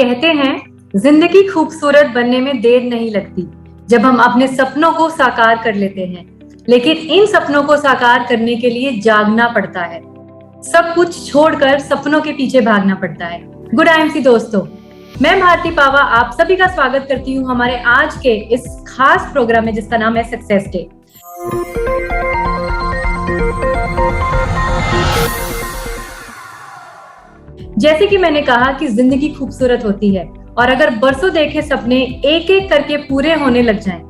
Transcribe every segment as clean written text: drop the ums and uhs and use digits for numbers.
कहते हैं जिंदगी खूबसूरत बनने में देर नहीं लगती जब हम अपने सपनों को साकार कर लेते हैं, लेकिन इन सपनों को साकार करने के लिए जागना पड़ता है। सब कुछ छोड़कर सपनों के पीछे भागना पड़ता है। गुड आईएमसी दोस्तों, मैं भारती पावा आप सभी का स्वागत करती हूँ हमारे आज के इस खास प्रोग्राम में जिसका नाम है सक्सेस डे। जैसे कि मैंने कहा कि जिंदगी खूबसूरत होती है और अगर बरसों देखे सपने एक एक करके पूरे होने लग जाएं।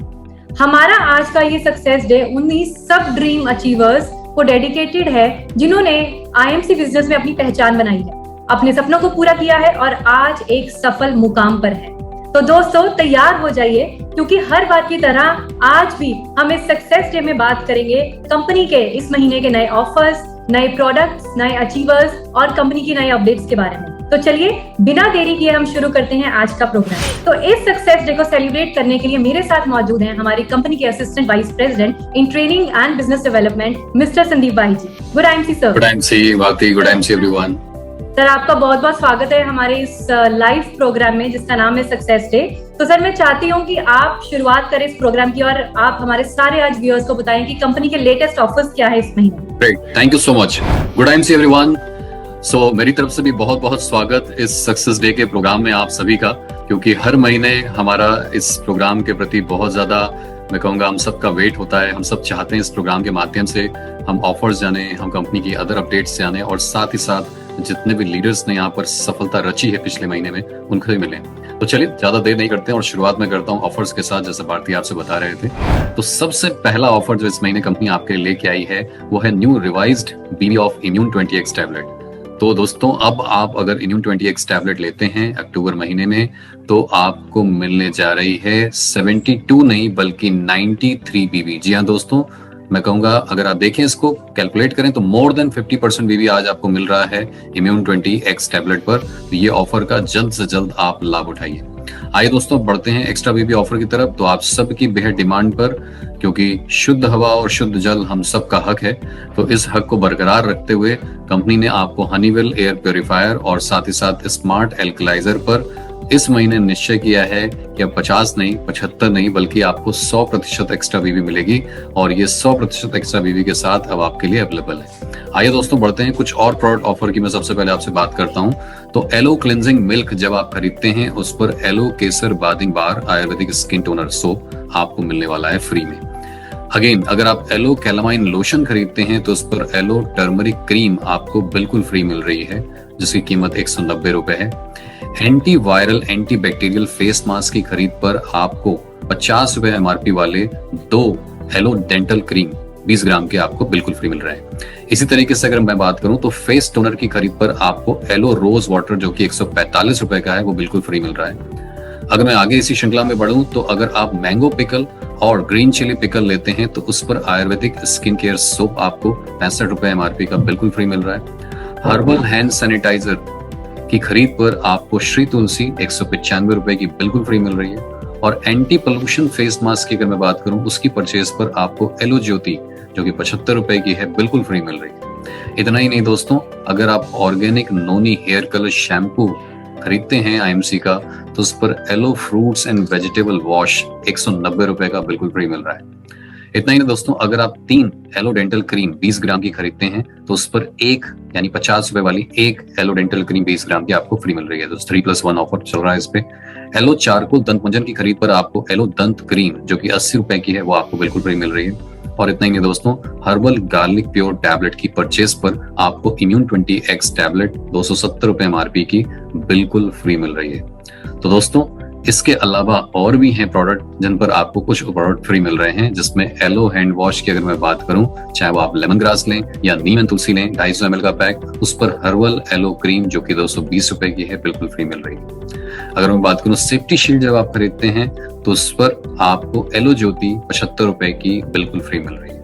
हमारा आज का ये सक्सेस डे उन्हीं सब ड्रीम अचीवर्स को डेडिकेटेड है जिन्होंने आईएमसी बिजनेस में अपनी पहचान बनाई है, अपने सपनों को पूरा किया है और आज एक सफल मुकाम पर है। तो दोस्तों तैयार हो जाइए, क्योंकि हर बार की तरह आज भी हम इस सक्सेस डे में बात करेंगे कंपनी के इस महीने के नए ऑफर्स, नए प्रोडक्ट्स, नए अचीवर्स और कंपनी की नए अपडेट्स के बारे में। तो चलिए बिना देरी किए हम शुरू करते हैं आज का प्रोग्राम। तो इस सक्सेस डे को सेलिब्रेट करने के लिए मेरे साथ मौजूद हैं हमारी कंपनी के assistant vice president in training and business development mister Sandeep bhai ji. Good IMC sir. Good IMC Bharti, good IMC everyone. Sir आपका बहुत बहुत स्वागत है हमारे इस लाइव प्रोग्राम में जिसका नाम है सक्सेस डे। तो सर मैं चाहती हूँ कि आप शुरुआत करें इस प्रोग्राम की और आप हमारे सारे आज व्यूअर्स को बताएं कि कंपनी के लेटेस्ट ऑफर्स क्या है इस महीने। Great, thank you so much. Good IMC everyone. So मेरी तरफ से भी बहुत बहुत स्वागत इस सक्सेस डे के प्रोग्राम में आप सभी का, क्योंकि हर महीने हमारा इस प्रोग्राम के प्रति बहुत ज्यादा मैं कहूँगा हम सबका वेट होता है। हम सब चाहते हैं इस प्रोग्राम के माध्यम से हम ऑफर्स जाने, हम कंपनी की अदर अपडेट्स जाने और साथ ही साथ जितने भी लीडर्स ने यहाँ पर सफलता रची है पिछले महीने में उनको भी मिले। तो चलिए ज्यादा देर नहीं करते हैं और शुरुआत में करता हूँ ऑफर्स के साथ, जैसे भारती आपसे बता रहे थे। तो सबसे पहला ऑफर जो इस महीने कंपनी आपके लिए लेके आई है वो है new revised BB of immune 20X tablet. तो दोस्तों अब आप अगर इम्यून 20X टैबलेट लेते हैं अक्टूबर महीने में तो आपको मिलने जा रही है 72 नहीं बल्कि 93 बीबी। जी हाँ दोस्तों, मैं कहूंगा अगर आप देखें इसको कैलकुलेट करें तो मोर देन 50% बीबी आज आपको मिल रहा है इम्यून 20X टैबलेट पर। तो ये ऑफर का जल्द से जल्द आप लाभ उठाइए। आइए दोस्तों बढ़ते हैं एक्स्ट्रा बीबी ऑफर की तरफ। तो आप सबकी बेहद डिमांड पर, क्योंकि शुद्ध हवा और शुद्ध जल हम सबका हक है, तो इस हक को बरकरार रखते हुए कंपनी ने आपको हनीवेल एयर प्योरीफायर और साथ ही साथ स्मार्ट एल्कलाइजर पर इस महीने निश्चय किया है कि अब 50 नहीं 75 नहीं बल्कि आपको 100% एक्स्ट्रा बीबी मिलेगी और ये 100% एक्स्ट्रा बीबी के साथ अब आपके लिए अवेलेबल है। आइए दोस्तों बढ़ते हैं कुछ और प्रोडक्ट ऑफर की। मैं सबसे पहले आपसे बात करता हूं तो एलो क्लिनजिंग मिल्क जब आप खरीदते हैं उस पर aloe Kesar bathing bar Ayurvedic skin toner soap आपको मिलने वाला है फ्री में। अगेन अगर आप एलो कैलामाइन लोशन खरीदते हैं तो उस पर एलो टर्मरिक क्रीम आपको बिल्कुल फ्री मिल रही है जिसकी कीमत 190 रुपए है। Anti viral anti bacterial face mask की खरीद पर आपको 50 रुपए एमआरपी वाले 2 एलो डेंटल क्रीम 20 ग्राम के आपको बिल्कुल फ्री मिल रहा है। इसी तरीके से अगर मैं बात करूं तो फेस टोनर की खरीद पर आपको एलो रोज वाटर जो कि 145 रुपए का है वो बिल्कुल फ्री मिल रहा है। अगर मैं आगे इसी श्रृंखला में बढ़ूं तो अगर आप मैंगो पिकल और ग्रीन चिली पिकल लेते हैं तो उस पर आयुर्वेदिक स्किन केयर सोप आपको 65 रुपए एमआरपी का बिल्कुल फ्री मिल रहा है। हर्बल हैंड सैनिटाइजर की खरीद पर आपको श्री तुलसी 195 रुपए की बिल्कुल फ्री मिल रही है। और एंटी पोल्यूशन फेस मास्क की अगर मैं बात करूं उसकी परचेज पर आपको एलो ज्योति जो कि 75 रुपए की है बिल्कुल फ्री मिल रही है। इतना ही नहीं दोस्तों, अगर आप organic noni hair colour shampoo खरीदते हैं आईएमसी का तो उस पर aloe fruits and vegetable wash 190 रुपए का बिल्कुल फ्री मिल रहा है। इतना ही नहीं दोस्तों, अगर आप 3 एलो डेंटल क्रीम 20 ग्राम की खरीदते हैं तो उस पर एक यानी 50 रुपए वाली एक एलो डेंटल क्रीम 20 ग्राम की आपको फ्री मिल रही है। तो 3+1 ऑफर चल रहा है इस पे। एलो चारकोल दंत मंजन की खरीद पर आपको एलो दंत क्रीम जो कि 80 रुपए की है वो आपको बिल्कुल फ्री मिल रही है। और इतना ही नहीं दोस्तों, हर्बल गार्लिक प्योर टैबलेट की परचेस पर आपको इम्यून 20X टैबलेट 270 रुपए एमआरपी की बिल्कुल फ्री मिल रही है। तो दोस्तों इसके अलावा और भी हैं प्रोडक्ट जिन पर आपको कुछ प्रोडक्ट फ्री मिल रहे हैं, जिसमें एलो हैंड वॉश की अगर मैं बात करूं, चाहे वो आप लेमन ग्रास लें या नीम एंड तुलसी लें 250 ml का पैक, उस पर हर्बल एलो क्रीम जो कि 220 रुपए की है बिल्कुल फ्री मिल रही है। अगर मैं बात करूं सेफ्टी शील्ड जब आप खरीदते हैं तो उस पर आपको एलो ज्योति 75 रुपए की बिल्कुल फ्री मिल रही है।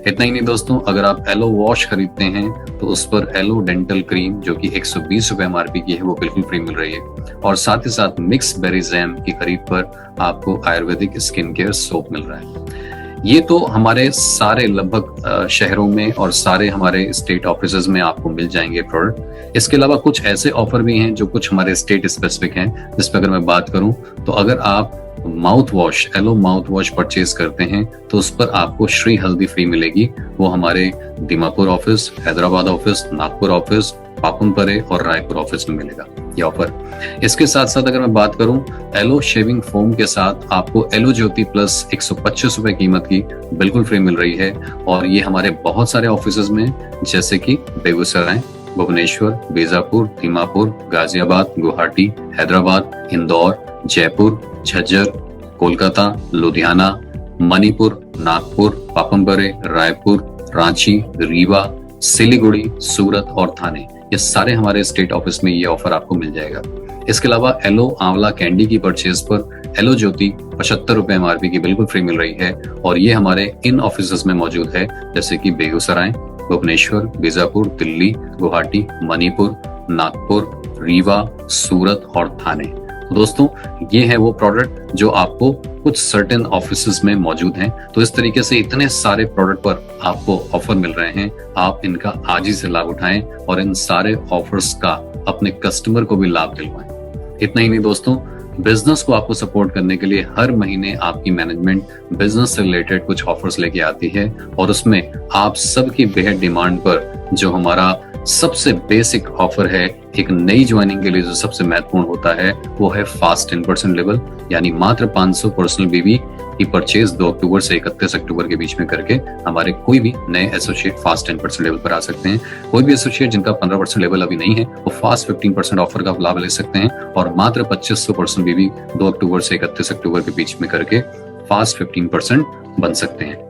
इतना ही नहीं दोस्तों, अगर आप एलो वॉश खरीदते हैं तो उस पर एलो डेंटल क्रीम जो कि 120 रुपए एमआरपी की है वो बिल्कुल फ्री मिल रही है। और साथ ही साथ मिक्स बेरी जैम की खरीद पर आपको आयुर्वेदिक स्किन केयर सोप मिल रहा है। ये तो हमारे सारे लगभग शहरों में और सारे हमारे स्टेट ऑफिसेज में आपको मिल जाएंगे प्रोडक्ट। इसके अलावा कुछ ऐसे ऑफर भी हैं जो कुछ हमारे स्टेट स्पेसिफिक हैं, जिस पर अगर मैं बात करूं तो अगर आप mouth wash, aloe mouth wash purchase करते हैं तो उस पर आपको श्री हल्दी फ्री मिलेगी। वो हमारे Dimapur office, Hyderabad office, Nagpur office, Papumpare और रायपुर ऑफिस में मिलेगा ये ऑफर। इसके साथ साथ अगर मैं बात करूं एलो शेविंग फोम के साथ आपको एलो ज्योति प्लस 125 रुपए कीमत की बिल्कुल फ्री मिल रही है। और ये हमारे बहुत सारे ऑफिसेज में जैसे कि बेगूसराय, भुवनेश्वर, बीजापुर, दीमापुर, गाजियाबाद, गुवाहाटी, हैदराबाद, इंदौर, जयपुर, झज्जर, कोलकाता, लुधियाना, मणिपुर, नागपुर, पापमपरे, रायपुर, रांची, रीवा, सिलीगुड़ी, सूरत और थाने, ये सारे हमारे स्टेट ऑफिस में ये ऑफर आपको मिल जाएगा। इसके अलावा एलो आंवला कैंडी की परचेज पर एलो ज्योति 75 रुपए MRP की बिल्कुल फ्री मिल रही है। और ये हमारे इन ऑफिस में मौजूद है जैसे कि बेगूसराय, भुवनेश्वर, बीजापुर, दिल्ली, गुवाहाटी, मणिपुर, नागपुर, रीवा, सूरत और थाने। तो दोस्तों ये है वो प्रोडक्ट जो आपको कुछ सर्टेन ऑफिसेज में मौजूद हैं। तो इस तरीके से इतने सारे प्रोडक्ट पर आपको ऑफर मिल रहे हैं, आप इनका आज ही से लाभ उठाएं और इन सारे ऑफर्स का अपने कस्टमर को भी लाभ दिलवाएं। इतना ही नहीं दोस्तों, बिजनेस को आपको सपोर्ट करने के लिए हर महीने आपकी मैनेजमेंट बिजनेस से रिलेटेड कुछ ऑफर्स लेके आती है और उसमें आप सबकी बेहद डिमांड पर जो हमारा सबसे बेसिक ऑफर है एक नई ज्वाइनिंग के लिए जो सबसे महत्वपूर्ण होता है वो है फास्ट 10% लेवल, यानी मात्र 500 पर्सनल बीवी की परचेज 2 अक्टूबर से 31 अक्टूबर के बीच में करके हमारे कोई भी नए एसोसिएट फास्ट 10% लेवल पर आ सकते हैं। कोई भी एसोसिएट जिनका 15% लेवल अभी नहीं है वो फास्ट 15% ऑफर का लाभ ले सकते हैं और मात्र 2500 पर्सनल बीवी 2 अक्टूबर से 31 अक्टूबर के बीच में करके फास्ट 15% बन सकते हैं।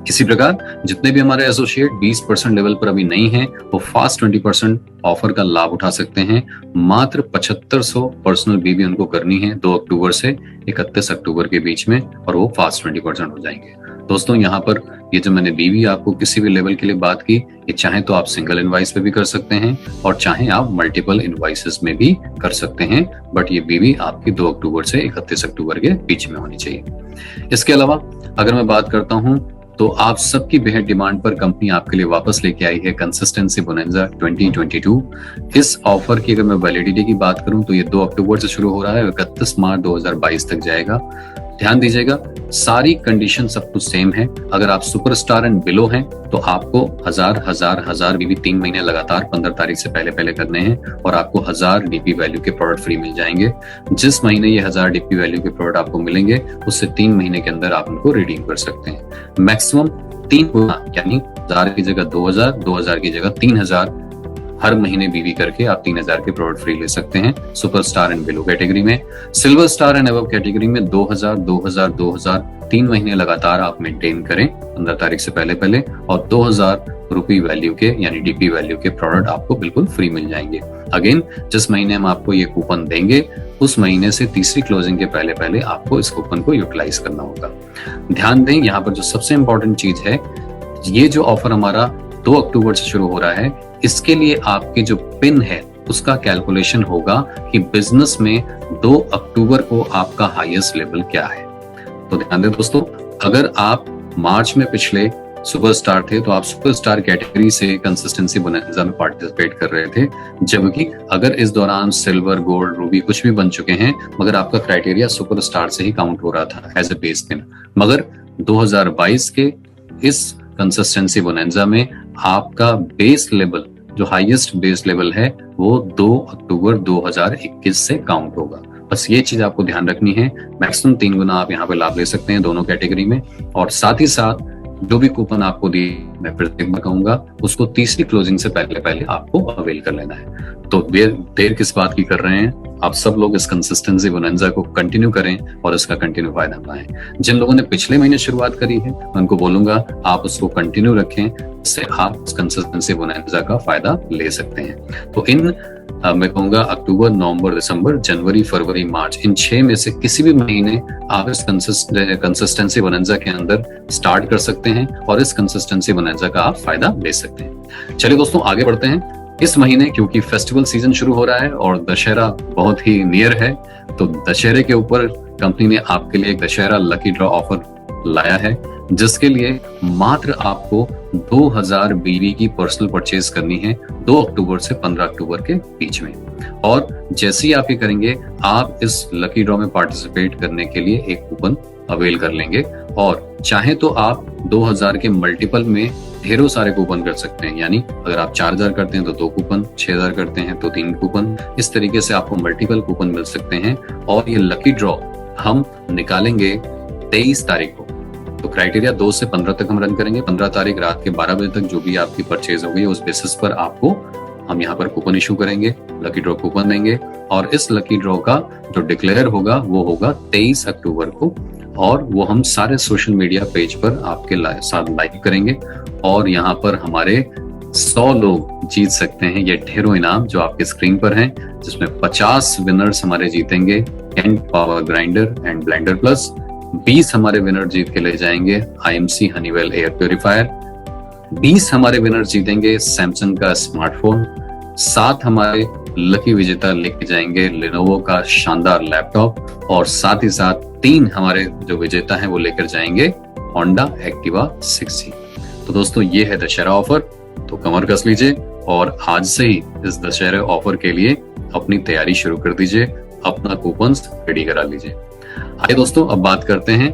इसी प्रकार जितने भी हमारे एसोसिएट 20% लेवल पर अभी नहीं हैं वो फास्ट 20% ऑफर का लाभ उठा सकते हैं। मात्र 7500 पर्सनल बीवी उनको करनी है 2 अक्टूबर से 31 अक्टूबर के बीच में और वो फास्ट 20% हो जाएंगे। दोस्तों यहाँ पर ये जो मैंने बीवी आपको किसी भी लेवल के लिए बात की, ये चाहे तो आप सिंगल इनवाइस पे भी कर सकते हैं और चाहे आप मल्टीपल इनवाइसेस में भी कर सकते हैं, बट ये बीवी आपकी 2 अक्टूबर से 31 अक्टूबर के बीच में होनी चाहिए। इसके अलावा अगर मैं बात करता हूँ तो आप सबकी बेहद डिमांड पर कंपनी आपके लिए वापस लेके आई है कंसिस्टेंसी बोनंजा 2022। इस ऑफर की अगर मैं वैलिडिटी की बात करूं तो ये 2 अक्टूबर से शुरू हो रहा है, 31 मार्च 2022 तक जाएगा। ध्यान दीजिएगा, सारी कंडीशन सब कुछ सेम है। अगर आप सुपरस्टार एंड बिलो हैं तो आपको हजार बीवी 3 महीने लगातार 15 तारीख से पहले करने हैं और आपको 1000 डीपी वैल्यू के प्रोडक्ट फ्री मिल जाएंगे। जिस महीने ये 1000 डीपी वैल्यू के प्रोडक्ट आपको मिलेंगे उससे 3 महीने के अंदर आप उनको रिडीम कर सकते हैं। मैक्सिमम 3 गुना, यानी 1000 की जगह 2000, 2000 की जगह 3000 हर महीने बीवी करके आप 3000 के प्रोडक्ट फ्री ले सकते हैं super star and below category में। Silver star and above category में 2000, 2000, 2000 3 महीने लगातार आप मेंटेन करें 15 तारीख से पहले और 2000 रुपी वैल्यू के यानी डीपी वैल्यू के प्रोडक्ट आपको बिल्कुल फ्री मिल जाएंगे। अगेन जिस महीने हम आपको ये कूपन देंगे उस महीने से तीसरी क्लोजिंग के पहले आपको इस कूपन को यूटिलाइज करना होगा। ध्यान दें, यहाँ पर जो सबसे इंपॉर्टेंट चीज है, ये जो ऑफर हमारा 2 अक्टूबर से शुरू हो रहा है, इसके लिए आपके जो पिन है उसका कैलकुलेशन होगा कि बिजनेस में 2 अक्टूबर को आपका हाईएस्ट लेवल क्या है। तो ध्यान दें दोस्तों, अगर आप मार्च में पिछले सुपरस्टार थे तो आप सुपरस्टार कैटेगरी से कंसिस्टेंसी बोनंजा में पार्टिसिपेट कर रहे थे, जबकि अगर इस दौरान सिल्वर, गोल्ड, रूबी कुछ भी बन चुके हैं मगर आपका क्राइटेरिया सुपरस्टार से ही काउंट हो रहा था एज ए बेस पिन, मगर 2022 के इस कंसिस्टेंसी बोनंजा में आपका बेस लेवल जो हाईएस्ट बेस लेवल है वो 2 अक्टूबर 2021 से काउंट होगा। बस ये चीज आपको ध्यान रखनी है। मैक्सिमम 3 गुना आप यहाँ पे लाभ ले सकते हैं दोनों कैटेगरी में और साथ ही साथ जो भी कूपन आपको दी मैं फिर एक बार कहूंगा उसको तीसरी क्लोजिंग से पहले आपको अवेल कर लेना है। तो देर किस बात की कर रहे हैं, आप सब लोग इस कंसिस्टेंसी बोनंजा को कंटिन्यू करें और इसका कंटिन्यू फायदा उठाएं। जिन लोगों ने पिछले महीने शुरुआत करी है मैं उनको बोलूंगा आप उसको कंटिन्यू रखें, इससे आप इस कंसिस्टेंसी बोनंजा का फायदा ले सकते हैं। तो इन मैं कहूंगा अक्टूबर, नवंबर, दिसंबर, जनवरी, फरवरी, मार्च, इन 6 में से किसी भी महीने आप इस कंसिस्टेंसी बोनंजा के अंदर स्टार्ट कर सकते हैं और इस कंसिस्टेंसी बोनंजा का आप फायदा ले सकते हैं। चलिए दोस्तों आगे बढ़ते हैं। इस महीने क्योंकि फेस्टिवल सीजन शुरू हो रहा है और दशहरा बहुत ही नियर है, तो दशहरे के ऊपर कंपनी ने आपके लिए एक दशहरा लकी ड्रॉ ऑफर लाया है, जिसके लिए मात्र आपको 2000 BV की पर्सनल परचेज करनी है 2 अक्टूबर से 15 अक्टूबर के बीच में। और जैसे ही आप ये करेंगे, आप इस लकी ड्रॉ में पार्टिसिपेट करने के लिए एक कूपन अवेल कर लेंगे। और चाहे तो आप 2000 के मल्टीपल में ढेरों सारे कूपन कर सकते हैं, यानी अगर आप 4000 करते हैं तो 2 कूपन, 6000 करते हैं तो 3 कूपन, इस तरीके से आपको मल्टीपल कूपन मिल सकते हैं। और ये लकी ड्रॉ हम निकालेंगे 23 तारीख को। तो क्राइटेरिया 2 से 15 तक हम रन करेंगे। 15 तारीख रात के 12 बजे तक जो भी आपकी परचेज होगी उस बेसिस पर आपको हम यहाँ पर कूपन इशू करेंगे, लकी ड्रॉ कूपन देंगे। और इस लकी ड्रॉ का जो डिक्लेयर होगा वो होगा 23 अक्टूबर को, और वो हम सारे सोशल मीडिया पेज पर आपके साथ लाइव करेंगे। और यहाँ पर हमारे 100 लोग जीत सकते हैं ये ढेरों इनाम जो आपके स्क्रीन पर हैं, जिसमें 50 विनर्स हमारे जीतेंगे can power grinder and blender plus, 20 हमारे विनर जीत के ले जाएंगे IMC हनीवेल एयर प्योरीफायर, 20 हमारे विनर जीतेंगे सैमसंग का स्मार्टफोन, 7 हमारे लकी विजेता लेके जाएंगे लेनोवो का शानदार लैपटॉप, और साथ ही साथ 3 हमारे जो विजेता हैं वो लेकर जाएंगे होंडा एक्टिवा 6G। तो दोस्तों ये है दशहरा ऑफर, तो कमर कस लीजिए और आज से ही इस दशहरा ऑफर के लिए अपनी तैयारी शुरू कर दीजिए, अपना कूपन रेडी करा लीजिए। आइए दोस्तों अब बात करते हैं,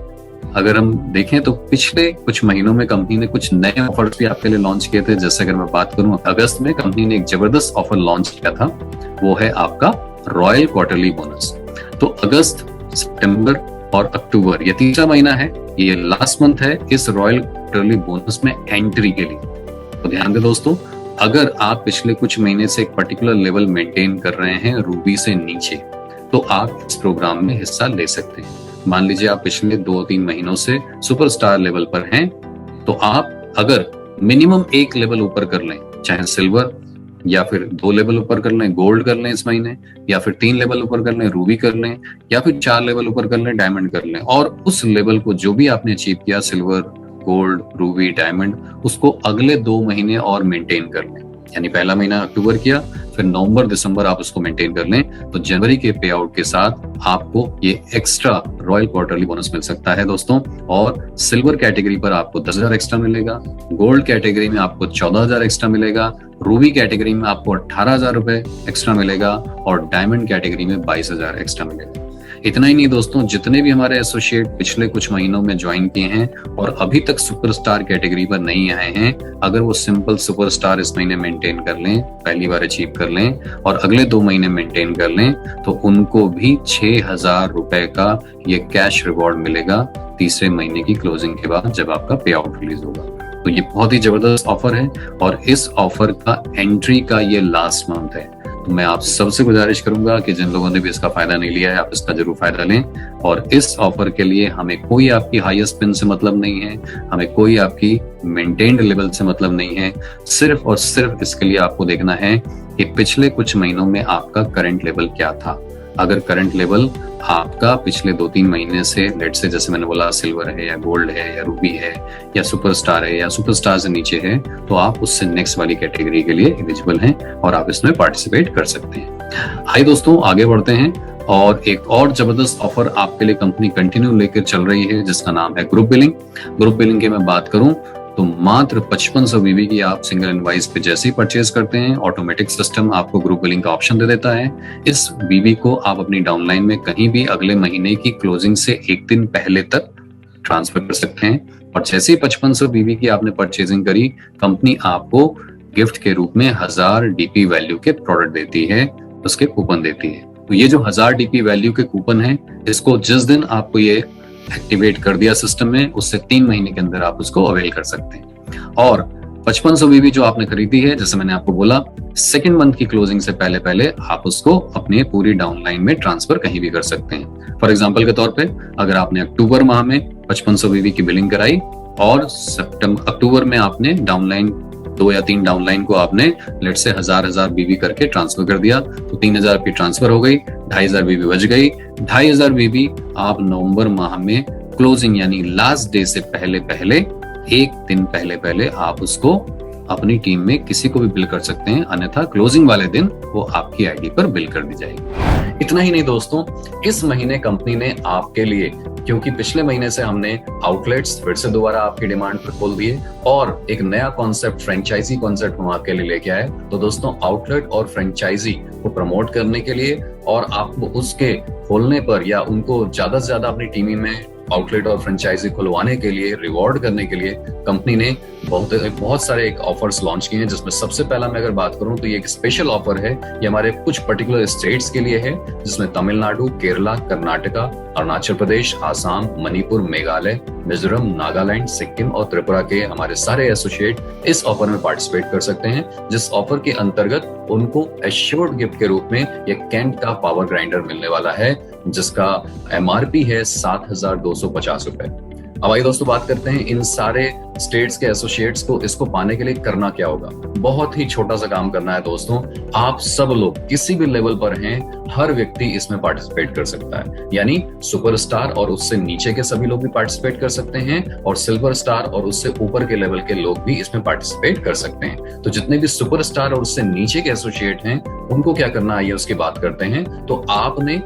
अगर हम देखें तो पिछले कुछ महीनों में कंपनी ने कुछ नए ऑफर्स भी आपके लिए लॉन्च किए थे। जैसे अगर मैं बात करूं, अगस्त में कंपनी ने एक जबरदस्त ऑफर लॉन्च किया था, वो है आपका रॉयल क्वार्टरली बोनस। तो अगस्त, सितंबर और अक्टूबर ये तीसरा महीना है, ये लास्ट मंथ है इस रॉयल क्वार्टरली बोनस में एंट्री के लिए। तो ध्यान दें दोस्तों, अगर आप पिछले कुछ महीने से एक पर्टिकुलर लेवल मेंटेन कर रहे हैं रूबी से नीचे, तो आप इस प्रोग्राम में हिस्सा ले सकते हैं। मान लीजिए आप पिछले 2-3 महीनों से सुपरस्टार लेवल पर हैं, तो आप अगर मिनिमम 1 लेवल ऊपर कर लें, चाहे सिल्वर, या फिर 2 लेवल ऊपर कर लें गोल्ड कर लें इस महीने, या फिर 3 लेवल ऊपर कर लें रूबी कर लें, या फिर 4 लेवल ऊपर कर लें डायमंड कर लें, और उस लेवल को जो भी आपने अचीव किया सिल्वर, गोल्ड, रूबी, डायमंड, उसको अगले 2 महीने और मेंटेन कर लें। यानी पहला महीना अक्टूबर किया, फिर नवंबर दिसंबर आप उसको मेंटेन कर लें, तो जनवरी के पे आउट के साथ आपको ये एक्स्ट्रा रॉयल क्वार्टरली बोनस मिल सकता है दोस्तों। और सिल्वर कैटेगरी पर आपको 10,000 एक्स्ट्रा मिलेगा, गोल्ड कैटेगरी में आपको 14,000 एक्स्ट्रा मिलेगा, रूबी कैटेगरी में आपको 18,000 रुपए एक्स्ट्रा मिलेगा, और डायमंड कैटेगरी में 22,000 एक्स्ट्रा मिलेगा। इतना ही नहीं दोस्तों, जितने भी हमारे एसोसिएट पिछले कुछ महीनों में ज्वाइन किए हैं और अभी तक सुपरस्टार कैटेगरी पर नहीं आए हैं, अगर वो सिंपल सुपरस्टार इस महीने मेंटेन कर लें, पहली बार अचीव कर लें और अगले 2 महीने मेंटेन कर लें, तो उनको भी 6,000 रुपए का ये कैश रिवॉर्ड मिलेगा तीसरे महीने की क्लोजिंग के बाद, जब आपका पे आउट रिलीज होगा। तो ये बहुत ही जबरदस्त ऑफर है, और इस ऑफर का एंट्री का ये लास्ट मंथ है। तो मैं आप सबसे गुजारिश करूंगा कि जिन लोगों ने भी इसका फायदा नहीं लिया है, आप इसका जरूर फायदा लें। और इस ऑफर के लिए हमें कोई आपकी हाईएस्ट पिन से मतलब नहीं है, हमें कोई आपकी मेंटेन्ड लेवल से मतलब नहीं है, सिर्फ और सिर्फ इसके लिए आपको देखना है कि पिछले कुछ महीनों में आपका करंट लेवल क्या था। अगर करंट लेवल आपका पिछले 2-3 महीने से लेट से, जैसे मैंने बोला, सिल्वर है या गोल्ड है या रूबी है या सुपरस्टार है या सुपरस्टार से नीचे है, तो आप उससे नेक्स्ट वाली कैटेगरी के लिए एलिजिबल हैं और आप इसमें पार्टिसिपेट कर सकते हैं। आइए दोस्तों आगे बढ़ते हैं, और एक और जबरदस्त ऑफर आपके लिए कंपनी कंटिन्यू लेकर चल रही है, जिसका नाम है ग्रुप बिलिंग। ग्रुप बिलिंग की मैं बात करूं तो मात्र 5500 BV की आप सिंगल इनवाइस पे जैसे ही परचेज करते हैं, ऑटोमेटिक सिस्टम आपको ग्रुप बिलिंग का ऑप्शन दे देता है। इस BV को आप अपनी डाउनलाइन में कहीं भी अगले महीने की क्लोजिंग से 1 दिन पहले तक ट्रांसफर कर सकते हैं, और जैसे ही 5500 BV की आपने परचेजिंग करी, कंपनी आपको गिफ्ट के रूप में 1000 DP वैल्यू के प्रोडक्ट देती है, उसके कूपन देती है। तो ये जो 1000 DP वैल्यू के कूपन है, इसको जिस दिन आपको ये एक्टिवेट कर दिया सिस्टम में, उससे 3 महीने के अंदर आप उसको अवेल कर सकते हैं। और 5500 BV जो आपने खरीदी है, जैसे मैंने आपको बोला, सेकंड मंथ की क्लोजिंग से पहले पहले आप उसको अपने पूरी डाउनलाइन में ट्रांसफर कहीं भी कर सकते हैं। फॉर एग्जांपल के तौर पे, अगर आपने अक्टूबर माह में 5500 BV की बिलिंग कराई और अक्टूबर में आपने डाउनलाइन 2 या 3 डाउनलाइन को आपने लेट से 1000 BV करके ट्रांसफर कर दिया, तो 3000 की ट्रांसफर हो गई, 2500 BV बच गई। 2500 BV आप नवंबर माह में क्लोजिंग यानी लास्ट डे से पहले पहले 1 दिन पहले पहले आप उसको अपनी टीम में किसी को भी बिल कर सकते हैं, अन्यथा क्लोजिंग वाले दिन वो आपकी आईडी पर बिल कर दी जाएगी। इतना ही नहीं दोस्तों, इस महीने कंपनी ने आपके लिए क्योंकि पिछले महीने से हमने आउटलेट्स फिर से दोबारा आपकी डिमांड पर खोल दिए और एक नया कॉन्सेप्ट, फ्रेंचाइजी कॉन्सेप्ट हम आपके लिए लेके आए। तो दोस्तों, आउटलेट और फ्रेंचाइजी को प्रमोट करने के लिए और आपको उसके खोलने पर या उनको ज्यादा से ज्यादा अपनी टीम में आउटलेट और फ्रेंचाइजी खुलवाने के लिए, रिवॉर्ड करने के लिए कंपनी ने बहुत सारे एक ऑफर्स लॉन्च किए हैं, जिसमें सबसे पहला मैं अगर बात करूं तो ये एक स्पेशल ऑफर है। ये हमारे कुछ पर्टिकुलर स्टेट्स के लिए है, जिसमें तमिलनाडु, केरला, कर्नाटका, अरुणाचल प्रदेश, आसाम, मणिपुर, मेघालय, मिजोरम, नागालैंड, सिक्किम और त्रिपुरा के हमारे सारे एसोसिएट इस ऑफर में पार्टिसिपेट कर सकते हैं, जिस ऑफर के अंतर्गत उनको एश्योर्ड गिफ्ट के रूप में ये कैंट का पावर ग्राइंडर मिलने वाला है, जिसका MRP है 7,250 रुपए। अब आइए दोस्तों बात करते हैं इन सारे स्टेट्स के एसोसिएट्स को इसको पाने के लिए करना क्या होगा। बहुत ही छोटा सा काम करना है दोस्तों। आप सब लोग किसी भी लेवल पर हैं, हर व्यक्ति इसमें पार्टिसिपेट कर सकता है। यानी सुपरस्टार और उससे नीचे के सभी लोग भी पार्टिसिपेट कर सकते हैं और सिल्वर स्टार और उससे ऊपर के लेवल के लोग भी इसमें पार्टिसिपेट कर सकते हैं। तो जितने भी सुपरस्टार और उससे नीचे के एसोसिएट हैं, उनको क्या करना है, उसकी बात करते हैं। तो आपने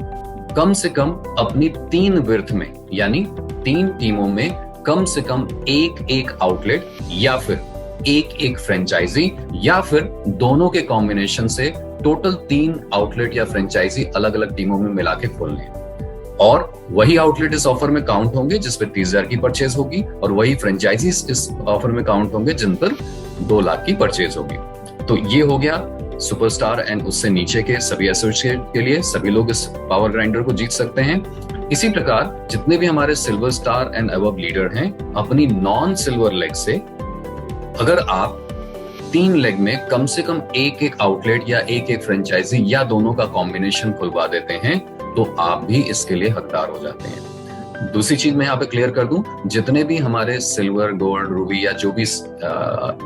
कम से कम अपनी 3 विर्थ में, यानी 3 टीमों में कम से कम एक आउटलेट या फिर एक फ्रेंचाइजी या फिर दोनों के कॉम्बिनेशन से टोटल 3 आउटलेट या फ्रेंचाइजी अलग अलग टीमों में मिला के खोलने हैं। और वही आउटलेट इस ऑफर में काउंट होंगे जिस पर 30,000 की परचेज होगी, और वही फ्रेंचाइजी इस ऑफर में काउंट होंगे जिन पर 2 लाख की परचेज होगी। तो ये हो गया सुपरस्टार एंड उससे नीचे के सभी एसोसिएट के लिए। सभी लोग इस पावर ग्राइंडर को जीत सकते हैं। इसी प्रकार जितने भी हमारे silver star and above leader हैं, अपनी नॉन सिल्वर लेग से अगर आप 3 लेग में कम से कम एक आउटलेट या एक फ्रेंचाइजी या दोनों का कॉम्बिनेशन खुलवा देते हैं, तो आप भी इसके लिए हकदार हो जाते हैं। दूसरी चीज मैं यहाँ पे क्लियर कर दूं, जितने भी हमारे सिल्वर, गोल्ड, रूबी या जो भी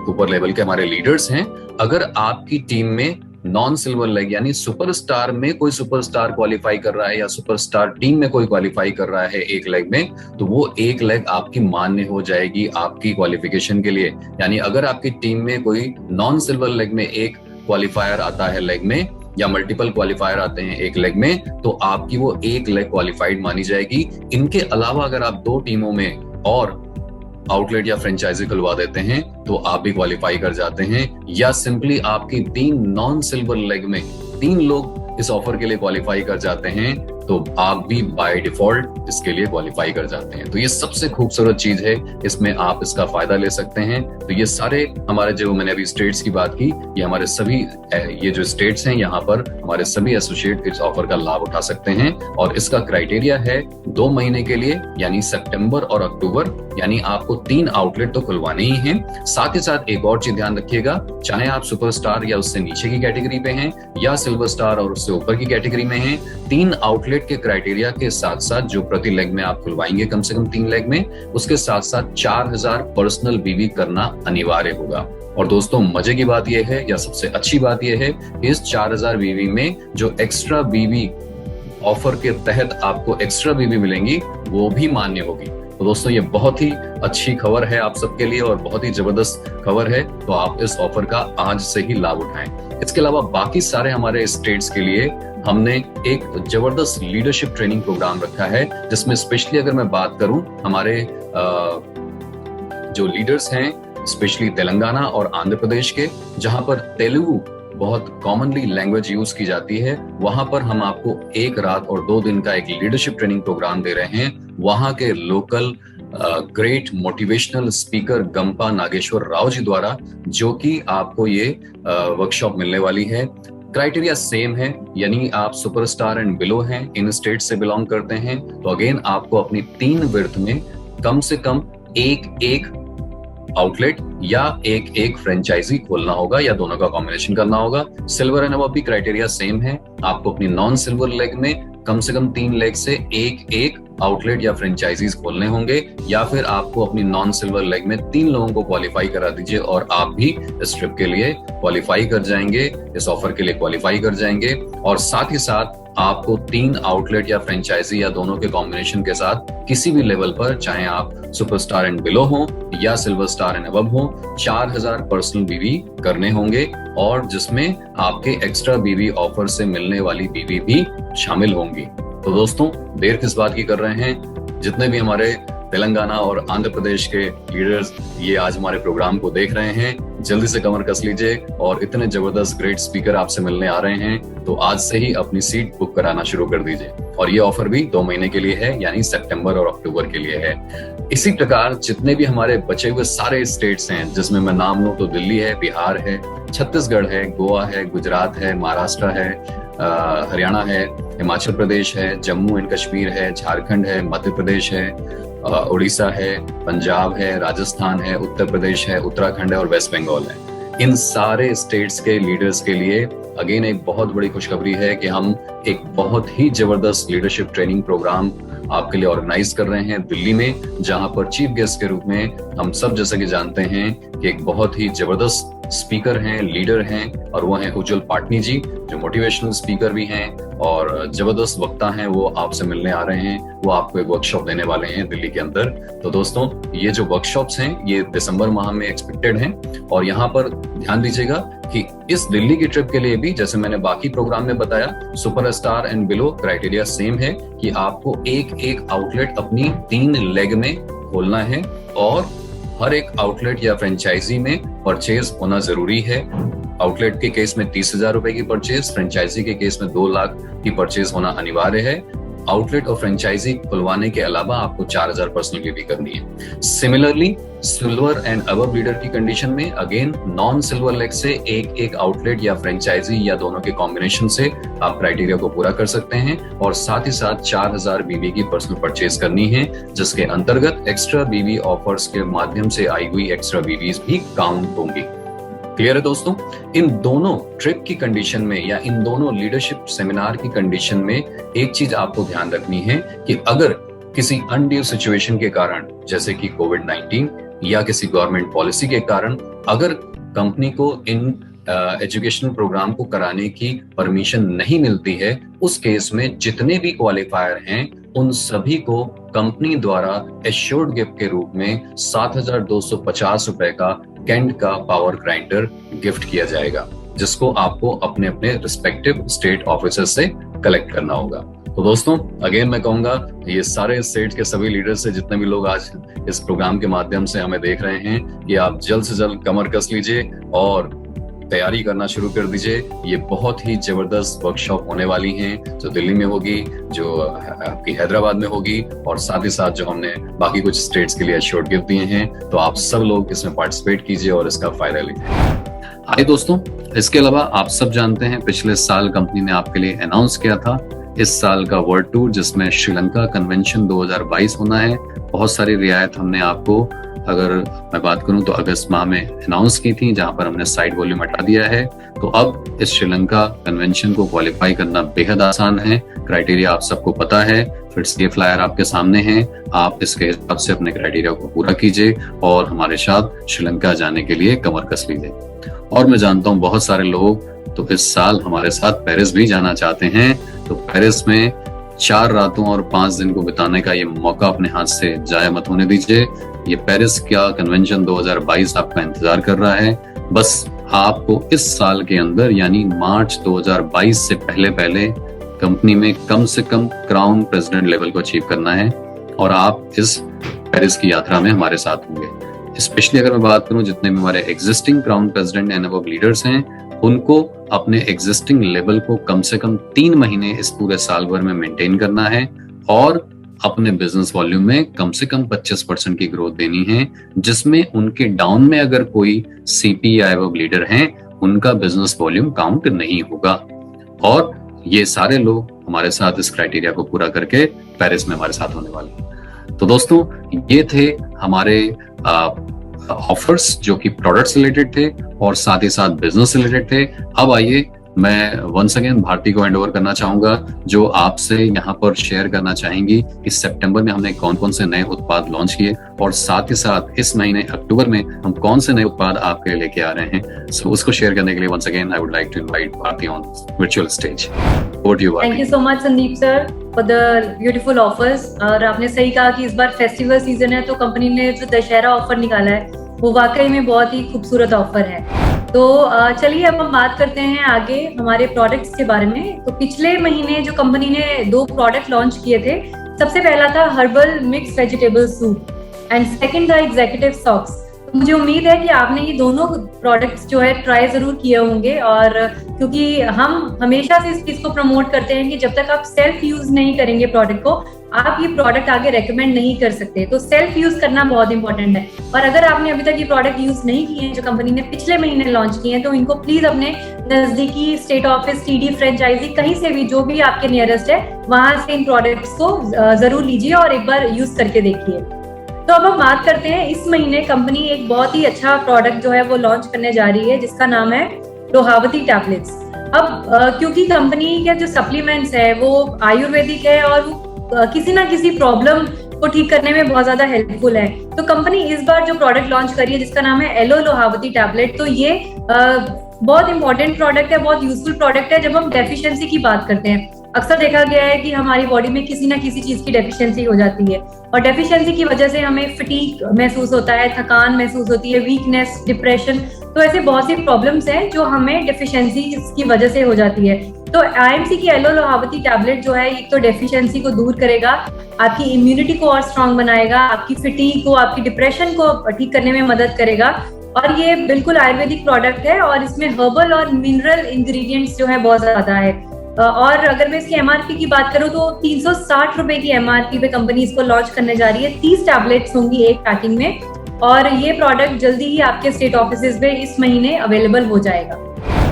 ऊपर लेवल के हमारे लीडर्स हैं, अगर आपकी टीम में नॉन सिल्वर लेग यानी सुपरस्टार में कोई सुपरस्टार क्वालिफाई कर रहा है या सुपरस्टार टीम में कोई क्वालिफाई कर रहा है एक लेग में, तो वो एक लेग आपकी मान्य हो जाएगी आपकी क्वालिफिकेशन के लिए। यानी अगर आपकी टीम में कोई नॉन सिल्वर लेग में एक क्वालिफायर आता है लेग में, या मल्टीपल क्वालिफायर आते हैं एक लेग में, तो आपकी वो एक लेग क्वालिफाइड मानी जाएगी। इनके अलावा अगर आप 2 टीमों में और आउटलेट या फ्रेंचाइजी खुलवा देते हैं तो आप भी क्वालिफाई कर जाते हैं। या सिंपली आपकी 3 नॉन सिल्वर लेग में 3 लोग इस ऑफर के लिए क्वालिफाई कर जाते हैं, तो आप भी बाय डिफॉल्ट इसके लिए क्वालिफाई कर जाते हैं। तो ये सबसे खूबसूरत चीज है, इसमें आप इसका फायदा ले सकते हैं। तो ये सारे हमारे, जो मैंने अभी स्टेट्स की बात की, ये हमारे सभी ये जो स्टेट्स हैं, यहाँ पर हमारे सभी एसोसिएट इस ऑफर का लाभ उठा सकते हैं। और इसका क्राइटेरिया है 2 महीने के लिए, यानी सितंबर और अक्टूबर, यानी आपको 3 आउटलेट तो खुलवाने ही हैं। साथ ही साथ एक और चीज ध्यान रखिएगा, चाहे आप सुपरस्टार या उससे नीचे की कैटेगरी पे हैं या सिल्वर स्टार और उससे ऊपर की कैटेगरी में हैं, 3 आउटलेट के क्राइटेरिया के साथ साथ जो प्रति लेग में आप खुलवाएंगे कम से कम 3 लेग में, उसके साथ साथ 4,000 पर्सनल बीवी करना अनिवार्य होगा। और दोस्तों, मजे की बात यह है या सबसे अच्छी बात यह है कि इस 4,000 बीवी में जो एक्स्ट्रा बीवी ऑफर के तहत आपको एक्स्ट्रा बीवी मिलेंगी, वो भी मान्य होगी। तो दोस्तों, ये बहुत ही अच्छी खबर है आप सबके लिए और बहुत ही जबरदस्त खबर है। तो आप इस ऑफर का आज से ही लाभ उठाएं। इसके अलावा बाकी सारे हमारे स्टेट्स के लिए हमने एक जबरदस्त लीडरशिप ट्रेनिंग प्रोग्राम रखा है, जिसमें स्पेशली अगर मैं बात करूं, हमारे जो लीडर्स हैं स्पेशली तेलंगाना और आंध्र प्रदेश के, जहां पर तेलुगु बहुत कॉमनली लैंग्वेज यूज की जाती है, वहां पर हम आपको 1 रात और 2 दिन का एक लीडरशिप ट्रेनिंग प्रोग्राम दे रहे हैं। वहां के local great motivational speaker Gampa Nageswara Rao ji द्वारा, जो कि आपको ये वर्कशॉप मिलने वाली है। क्राइटेरिया सेम है, यानी आप सुपरस्टार एंड बिलो हैं, इन स्टेट से बिलोंग करते हैं, तो अगेन आपको अपनी 3 विर्थ में कम से कम एक आउटलेट या एक फ्रेंचाइजी खोलना होगा या दोनों का कॉम्बिनेशन करना होगा। सिल्वर एंड अबव भी क्राइटेरिया सेम है, आपको अपनी नॉन सिल्वर लेग में कम से कम 3 लेग से एक आउटलेट या फ्रेंचाइजीज खोलने होंगे, या फिर आपको अपनी नॉन सिल्वर लेग में 3 लोगों को क्वालिफाई करा दीजिए और आप भी इस ट्रिप के लिए क्वालिफाई कर जाएंगे, इस ऑफर के लिए क्वालिफाई कर जाएंगे। और साथ ही साथ आपको 3 आउटलेट या फ्रेंचाइजी या दोनों के कॉम्बिनेशन के साथ किसी भी लेवल पर, चाहे आप सुपरस्टार एंड बिलो हो या सिल्वर स्टार एंड अबव हो, 4,000 पर्सनल बीवी करने होंगे, और जिसमें आपके एक्स्ट्रा बीवी ऑफर से मिलने वाली बीवी भी शामिल होंगी। तो दोस्तों, देर किस बात की कर रहे हैं, जितने भी हमारे तेलंगाना और आंध्र प्रदेश के लीडर्स ये आज हमारे प्रोग्राम को देख रहे हैं, जल्दी से कमर कस लीजिए और इतने जबरदस्त ग्रेट स्पीकर आपसे मिलने आ रहे हैं तो आज से ही अपनी सीट बुक कराना शुरू कर दीजिए। और ये ऑफर भी 2 महीने के लिए है, यानी सितंबर और अक्टूबर के लिए है। इसी प्रकार जितने भी हमारे बचे हुए सारे स्टेट्स हैं, जिसमें मैं नाम लूं तो दिल्ली है, बिहार है, छत्तीसगढ़ है, गोवा है, गुजरात है, महाराष्ट्र है, हरियाणा है, हिमाचल प्रदेश है, जम्मू एंड कश्मीर है, झारखंड है, मध्य प्रदेश है, उड़ीसा है, पंजाब है, राजस्थान है, उत्तर प्रदेश है, उत्तराखंड है और वेस्ट बंगाल है। इन सारे स्टेट्स के लीडर्स के लिए अगेन एक बहुत बड़ी खुशखबरी है कि हम एक बहुत ही जबरदस्त लीडरशिप ट्रेनिंग प्रोग्राम आपके लिए ऑर्गेनाइज कर रहे हैं दिल्ली में, जहां पर चीफ गेस्ट के रूप में हम सब जैसे कि जानते हैं कि एक बहुत ही जबरदस्त स्पीकर हैं, लीडर हैं, और वो हैं उज्जवल पाटनी जी, जो मोटिवेशनल स्पीकर भी हैं और जबरदस्त वक्ता हैं। वो आपसे मिलने आ रहे हैं, वो आपको एक वर्कशॉप देने वाले हैं दिल्ली के अंदर। तो दोस्तों, ये जो वर्कशॉप्स हैं ये दिसंबर माह में एक्सपेक्टेड हैं, और यहाँ पर ध्यान दीजिएगा कि इस दिल्ली की ट्रिप के लिए भी, जैसे मैंने बाकी प्रोग्राम में बताया, superstar and below criteria same है कि आपको एक आउटलेट अपनी 3 लेग में खोलना है और हर एक आउटलेट या फ्रेंचाइजी में परचेज होना जरूरी है। आउटलेट के केस में 30,000 रुपए की परचेज, फ्रेंचाइजी के केस में 2 लाख की परचेज होना अनिवार्य है। आउटलेट और फ्रेंचाइजी खुलवाने के अलावा आपको 4,000 पर्सनल गिव भी करनी है। Similarly silver and above leader की कंडीशन में अगेन नॉन सिल्वर लेग से एक आउटलेट या फ्रेंचाइजी या दोनों के कॉम्बिनेशन से आप क्राइटेरिया को पूरा कर सकते हैं, और साथ ही साथ 4,000 बीबी की पर्सनल परचेज करनी है, जिसके अंतर्गत एक्स्ट्रा बीबी ऑफर्स के माध्यम से आई हुई एक्स्ट्रा बीबीज भी काउंट होंगी। क्लियर है दोस्तों? इन दोनों ट्रिप की कंडीशन में या इन दोनों लीडरशिप सेमिनार की कंडीशन में एक चीज आपको ध्यान रखनी है कि अगर किसी अनड्यू सिचुएशन के कारण, जैसे कि कोविड-19 या किसी गवर्नमेंट पॉलिसी के कारण, अगर कंपनी को इन एजुकेशनल प्रोग्राम को कराने की परमिशन नहीं मिलती है, उस केस में जितने भी क्वालिफायर हैं उन सभी को कंपनी द्वारा एश्योर्ड गिफ्ट के रूप में 7,250 रुपए का कैंड का पावर ग्राइंडर गिफ्ट किया जाएगा, जिसको आपको अपने अपने रिस्पेक्टिव स्टेट ऑफिसर से कलेक्ट करना होगा। तो दोस्तों, अगेन मैं कहूंगा, ये सारे स्टेट के सभी लीडर्स से जितने भी लोग आज इस प्रोग्राम के माध्यम से हमें देख रहे हैं, कि आप जल्द से जल्द कमर कस लीजिए और तैयारी करना शुरू कर दीजिए। ये बहुत ही जबरदस्त वर्कशॉप होने वाली हैं, जो दिल्ली में होगी, जो आपकी हैदराबाद में होगी, और साथ ही साथ जो हमने बाकी कुछ स्टेट्स के लिए एश्योर्ड गिफ्ट दिए हैं। तो आप सब लोग इसमें पार्टिसिपेट कीजिए और इसका फायदा लीजिए। आइए दोस्तों, इसके अलावा आप सब जानते हैं पिछले साल कंपनी ने आपके लिए अनाउंस किया था इस साल का वर्ल्ड टूर, जिसमें श्रीलंका कन्वेंशन 2022 होना है। बहुत सारी रियायत हमने आपको, अगर मैं बात करूं तो अगस्त माह में अनाउंस की थी, जहां पर हमने साइड वॉल्यूम हटा दिया है। तो अब इस श्रीलंका कन्वेंशन को क्वालिफाई करना बेहद आसान है। क्राइटेरिया आप सबको पता है, फिर से ये फ्लायर आपके सामने है। आप इसके हिसाब से अपने क्राइटेरिया को पूरा कीजिए और हमारे साथ श्रीलंका जाने के लिए कमर कस लीजिए। और मैं जानता हूँ बहुत सारे लोग तो इस साल हमारे साथ पेरिस भी जाना चाहते हैं। तो पेरिस में 4 रातों और 5 दिन को बिताने का ये मौका अपने हाथ से जाया मत होने दीजिए। ये पेरिस का कन्वेंशन 2022 आपका इंतजार कर रहा है। बस आपको इस साल के अंदर, यानी मार्च 2022 से पहले कंपनी में कम से कम क्राउन प्रेसिडेंट लेवल को अचीव करना है, और आप इस पेरिस की यात्रा में हमारे साथ होंगे। स्पेशली अगर मैं बात करूं, जितने भी हमारे existing crown president and above leaders हैं, उनको अपने एग्जिस्टिंग लेवल को कम से कम 3 महीने इस पूरे साल भर में मेंटेन करना है, और अपने बिजनेस वॉल्यूम में कम से कम 25% की ग्रोथ देनी है, जिसमें उनके डाउन में अगर कोई सीपी या अबव लीडर हैं, उनका बिजनेस वॉल्यूम काउंट नहीं होगा। और ये सारे लोग हमारे साथ इस क्राइटेरिया को पूरा करके पेरिस में हमारे साथ होने वाले हैं। तो दोस्तों, ये थे हमारे ऑफर्स जो कि प्रोडक्ट से रिलेटेड थे और साथ ही साथ बिजनेस से रिलेटेड थे। अब आइए मैं वंस अगेन भारती को हैंड ओवर करना चाहूंगा, जो आपसे यहाँ पर शेयर करना चाहेंगी कि सितंबर में हमने कौन कौन से नए उत्पाद लॉन्च किए, और साथ ही साथ इस महीने अक्टूबर में हम कौन से नए उत्पाद आपके लिए लेके आ रहे हैं। सो उसको शेयर करने के लिए once again I would like to invite Bharti on virtual stage. Over to you Bharti. Thank you so much Sandeep sir for the beautiful offers. और आपने सही कहा कि इस बार फेस्टिवल सीजन है, तो कंपनी ने जो दशहरा ऑफर निकाला है वो वाकई में बहुत ही खूबसूरत ऑफर है। तो चलिए अब हम बात करते हैं आगे हमारे प्रोडक्ट्स के बारे में। तो पिछले महीने जो कंपनी ने 2 प्रोडक्ट लॉन्च किए थे, सबसे पहला था herbal mix vegetable soup and second था एग्जीक्यूटिव सॉक्स। मुझे उम्मीद है कि आपने ये दोनों प्रोडक्ट्स जो है ट्राई जरूर किए होंगे, और क्योंकि हम हमेशा से इस चीज को प्रमोट करते हैं कि जब तक आप सेल्फ यूज नहीं करेंगे प्रोडक्ट को, आप ये प्रोडक्ट आगे रेकमेंड नहीं कर सकते। तो सेल्फ यूज करना बहुत इंपॉर्टेंट है। और अगर आपने अभी तक ये प्रोडक्ट यूज नहीं किए हैं जो कंपनी ने पिछले महीने लॉन्च किए हैं, तो इनको प्लीज अपने नजदीकी स्टेट ऑफिस, टीडी, फ्रेंचाइजी, कहीं से भी जो भी आपके नियरेस्ट है वहां से इन प्रोडक्ट्स को जरूर लीजिए और एक बार यूज करके देखिए। तो अब हम बात करते हैं, इस महीने कंपनी एक बहुत ही अच्छा प्रोडक्ट जो है वो लॉन्च करने जा रही है जिसका नाम है लोहावती टैबलेट्स। अब क्योंकि कंपनी के जो सप्लीमेंट्स है वो आयुर्वेदिक है और वो किसी ना किसी प्रॉब्लम को ठीक करने में बहुत ज्यादा हेल्पफुल है, तो कंपनी इस बार जो प्रोडक्ट लॉन्च करी है जिसका नाम है एलो लोहावती टैबलेट, तो ये बहुत इंपॉर्टेंट प्रोडक्ट है, बहुत यूजफुल प्रोडक्ट है जब हम डेफिशिएंसी की बात करते हैं। अक्सर देखा गया है कि हमारी बॉडी में किसी ना किसी चीज की डेफिशिएंसी हो जाती है, और डेफिशिएंसी की वजह से हमें फटीग महसूस होता है, थकान महसूस होती है, वीकनेस, डिप्रेशन, तो ऐसे बहुत सी प्रॉब्लम्स हैं जो हमें डेफिशिएंसी की वजह से हो जाती है। तो आईएमसी की एलो लोहावती टैबलेट जो है एक तो डेफिशिएंसी को दूर करेगा, आपकी इम्यूनिटी को और स्ट्रांग बनाएगा, आपकी फटीग को, आपकी डिप्रेशन को ठीक करने में मदद करेगा, और ये बिल्कुल आयुर्वेदिक प्रोडक्ट है और इसमें हर्बल और मिनरल इंग्रेडिएंट्स जो है बहुत ज्यादा है। और अगर मैं इसकी एमआरपी की बात करूं तो 360 रुपए की एमआरपी पे कंपनी इसको लॉन्च करने जा रही है। 30 टैबलेट्स होंगी एक पैकिंग में, और ये प्रोडक्ट जल्दी ही आपके स्टेट ऑफिसेज में इस महीने अवेलेबल हो जाएगा।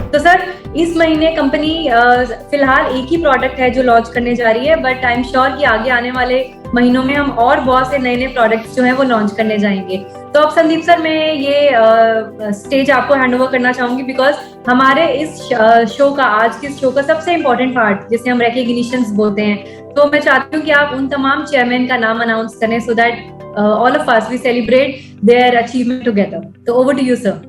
तो सर, इस महीने कंपनी फिलहाल एक ही प्रोडक्ट है जो लॉन्च करने जा रही है, बट आई एम श्योर कि आगे आने वाले महीनों में हम और बहुत से नए नए प्रोडक्ट्स जो है वो लॉन्च करने जाएंगे। तो अब संदीप सर, मैं ये स्टेज आपको हैंड ओवर करना चाहूंगी, बिकॉज हमारे इस शो का, आज के शो का सबसे इम्पोर्टेंट पार्ट जिसे हम रिकॉग्निशंस बोलते हैं, तो मैं चाहती हूँ कि आप उन तमाम चेयरमैन का नाम अनाउंस करें so that all of us we celebrate their achievement together. तो over to you sir.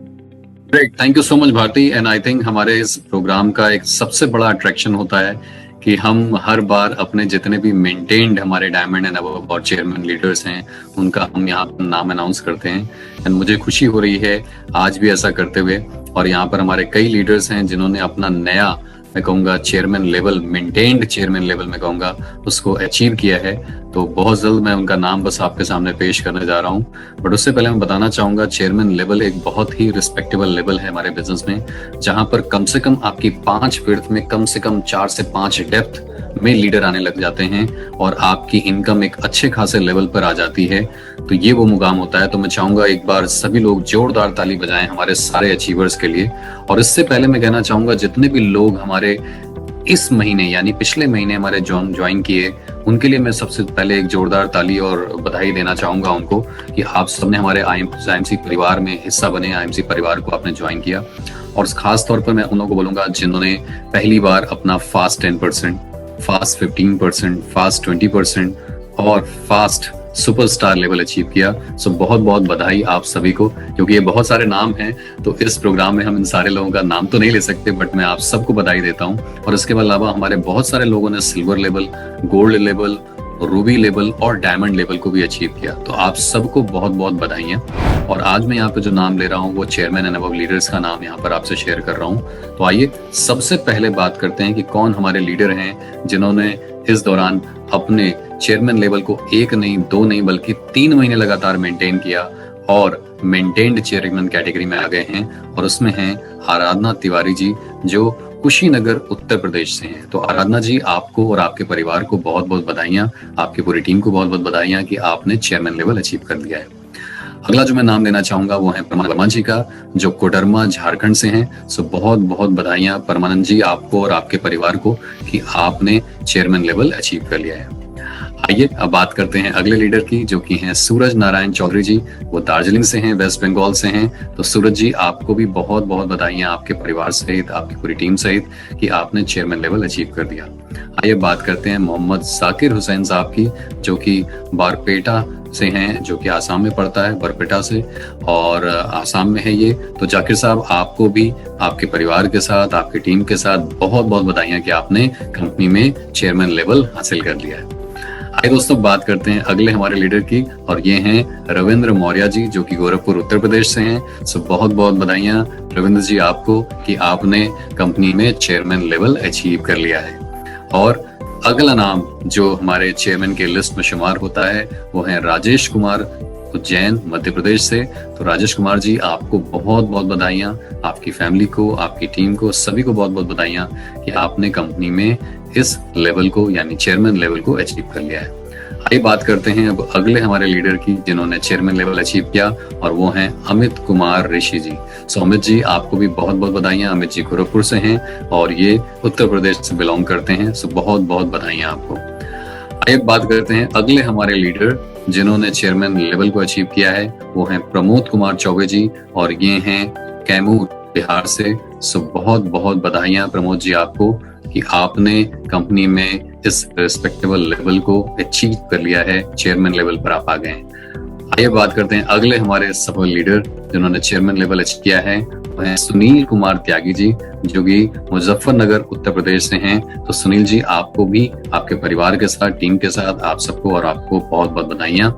Great, thank you so much Bharti. And I think हमारे इस प्रोग्राम का एक सबसे बड़ा अट्रैक्शन होता है कि हम हर बार अपने जितने भी मेंटेन्ड हमारे डायमंड एंड अबव और चेयरमैन लीडर्स हैं उनका हम यहाँ पर नाम अनाउंस करते हैं। एंड मुझे खुशी हो रही है आज भी ऐसा करते हुए, और यहाँ पर हमारे कई लीडर्स हैं जिन्होंने अपना नया, मैं कहूँगा chairman level, maintained chairman level मैं कहूँगा, उसको अचीव किया है। तो बहुत जल्द मैं उनका नाम बस आपके सामने पेश करने जा रहा हूँ, बट उससे पहले मैं बताना चाहूँगा चेयरमैन लेवल एक बहुत ही रिस्पेक्टेबल लेवल है हमारे बिजनेस में, जहाँ पर कम से कम आपकी 5 विड्थ में कम से कम 4 से 5 डेप्थ में लीडर आने लग जाते हैं और आपकी इनकम एक अच्छे खासे लेवल पर आ जाती है। तो ये वो मुकाम होता है। तो मैं चाहूंगा एक बार सभी लोग जोरदार ताली बजाएं हमारे सारे अचीवर्स के लिए। और इससे पहले मैं कहना चाहूंगा जितने भी लोग हमारे इस महीने यानी पिछले महीने हमारे ज्वाइन किए, उनके लिए मैं सबसे पहले एक जोरदार ताली और बधाई देना चाहूंगा उनको कि आप सबने हमारे आईएमसी परिवार में हिस्सा बने, आईएमसी परिवार को आपने ज्वाइन किया। और खास तौर पर मैं उन लोगों को बोलूंगा जिन्होंने पहली बार अपना फास्ट 10%, फास्ट 15%, फास्ट 20% और फास्ट सुपरस्टार लेवल अचीव किया। सो बहुत बहुत बधाई आप सभी को, क्योंकि ये बहुत सारे नाम हैं तो इस प्रोग्राम में हम इन सारे लोगों का नाम तो नहीं ले सकते, बट मैं आप सबको बधाई देता हूँ। और इसके अलावा हमारे बहुत सारे लोगों ने silver level, gold level, Ruby level और डायमंड लेवल को भी अचीव किया। तो आप सबको बहुत बहुत बधाइयाँ। और आज मैं यहाँ पे जो नाम ले रहा हूँ वो चेयरमैन एंड अबव लीडर्स का नाम यहाँ पर आपसे शेयर कर रहा हूँ। तो आइए सबसे पहले बात करते हैं कि कौन हमारे लीडर हैं जिन्होंने इस दौरान अपने चेयरमैन लेवल को 1 नहीं 2 नहीं बल्कि 3 महीने लगातार मेंटेन किया और मेंटेन्ड चेयरमैन कैटेगरी में आ गए हैं। और उसमें हैं आराधना तिवारी जी जो कुशीनगर उत्तर प्रदेश से हैं। तो आराधना जी, आपको और आपके परिवार को बहुत बहुत बधाइयाँ, आपकी पूरी टीम को बहुत बहुत बधाइयाँ कि आपने चेयरमैन लेवल अचीव कर लिया है। अगला जो मैं नाम लेना चाहूंगा वो है परमानंद वर्मा जी का, जो कोडरमा झारखंड से हैं। सो बहुत बहुत बधाइयाँ परमानंद जी आपको और आपके परिवार को कि आपने चेयरमैन लेवल अचीव कर लिया है। आइए अब बात करते हैं अगले लीडर की, जो कि हैं सूरज नारायण चौधरी जी। वो दार्जिलिंग से हैं, वेस्ट बंगाल से हैं। तो सूरज जी, आपको भी बहुत बहुत बधाइयाँ आपके परिवार सहित, आपकी पूरी टीम सहित कि आपने चेयरमैन लेवल अचीव कर दिया। आइए बात करते हैं मोहम्मद जाकिर हुसैन साहब की, जो कि बारपेटा से हैं, जो कि आसाम में पड़ता है, बरपेटा से, और आसाम में है ये। तो जाकिर साहब, आपको भी आपके परिवार के साथ, आपकी टीम के साथ बहुत बहुत बधाइयाँ कि आपने कंपनी में चेयरमैन लेवल हासिल कर लिया है। आइए दोस्तों बात करते हैं अगले हमारे लीडर की, और ये हैं रविंद्र मौर्य जी, जो कि गोरखपुर उत्तर प्रदेश से हैं। सो बहुत बहुत बधाइयाँ रविंद्र जी आपको कि आपने कंपनी में चेयरमैन लेवल अचीव कर लिया है। और अगला नाम जो हमारे चेयरमैन के लिस्ट में शुमार होता है वो है राजेश कुमार, उज्जैन मध्य प्रदेश से। तो राजेश कुमार जी, आपको बहुत बहुत बधाइयाँ, आपकी फैमिली को, आपकी टीम को, सभी को बहुत बहुत बधाइयाँ कि आपने कंपनी में इस लेवल को यानी चेयरमैन लेवल को अचीव कर लिया है। आइए बात करते हैं अब अगले हमारे लीडर की जिन्होंने चेयरमैन लेवल अचीव किया, और वो हैं अमित कुमार ऋषि जी। सो अमित जी, आपको भी बहुत बहुत बधाइयाँ। अमित जी गोरखपुर से हैं और ये उत्तर प्रदेश से बिलोंग करते हैं। सो बहुत बहुत बधाइयाँ आपको। आइए बात करते हैं अगले हमारे लीडर जिन्होंने चेयरमैन लेवल को अचीव किया है, वो हैं प्रमोद कुमार चौबे जी, और ये हैं कैमूर बिहार से। सो बहुत बहुत बधाइयाँ प्रमोद जी आपको कि आपने कंपनी में इस रिस्पेक्टेबल लेवल को अचीव कर लिया है, चेयरमैन लेवल पर आप आ गए हैं। आइए बात करते हैं अगले हमारे सफल लीडर जिन्होंने चेयरमैन लेवल अचीव किया है, वो हैं सुनील कुमार त्यागी जी, जो कि मुजफ्फरनगर उत्तर प्रदेश से हैं। तो सुनील जी, आपको भी आपके परिवार के साथ, टीम के साथ, आप सबको और आपको बहुत बहुत बधाइयाँ।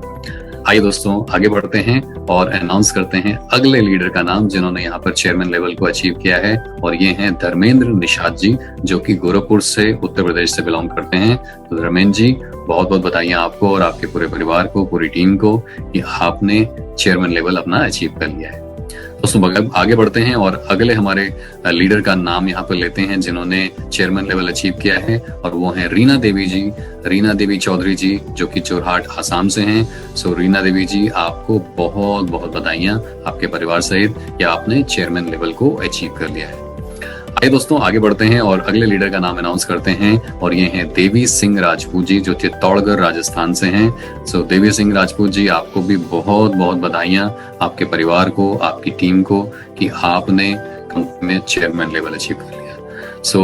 आइए दोस्तों आगे बढ़ते हैं और अनाउंस करते हैं अगले लीडर का नाम जिन्होंने यहाँ पर चेयरमैन लेवल को अचीव किया है, और ये हैं धर्मेंद्र निषाद जी, जो कि गोरखपुर से उत्तर प्रदेश से बिलोंग करते हैं। तो धर्मेंद्र जी, बहुत बहुत बधाइयाँ आपको और आपके पूरे परिवार को, पूरी टीम को कि आपने चेयरमैन लेवल अपना अचीव कर लिया है। दोस्तों आगे बढ़ते हैं और अगले हमारे लीडर का नाम यहाँ पर लेते हैं जिन्होंने चेयरमैन लेवल अचीव किया है, और वो हैं रीना देवी जी, रीना देवी चौधरी जी, जो कि जोरहाट आसाम से हैं। सो रीना देवी जी, आपको बहुत बहुत बधाइयाँ आपके परिवार सहित कि आपने चेयरमैन लेवल को अचीव कर लिया है। आइए दोस्तों आगे बढ़ते हैं और अगले लीडर का नाम अनाउंस करते हैं, और ये हैं देवी सिंह राजपूत जी, जो चित्तौड़गढ़ राजस्थान से हैं। सो देवी सिंह राजपूत जी, आपको भी बहुत बहुत बधाइयाँ, आपके परिवार को, आपकी टीम को कि आपने कंपनी में चेयरमैन लेवल अचीव कर लिया। So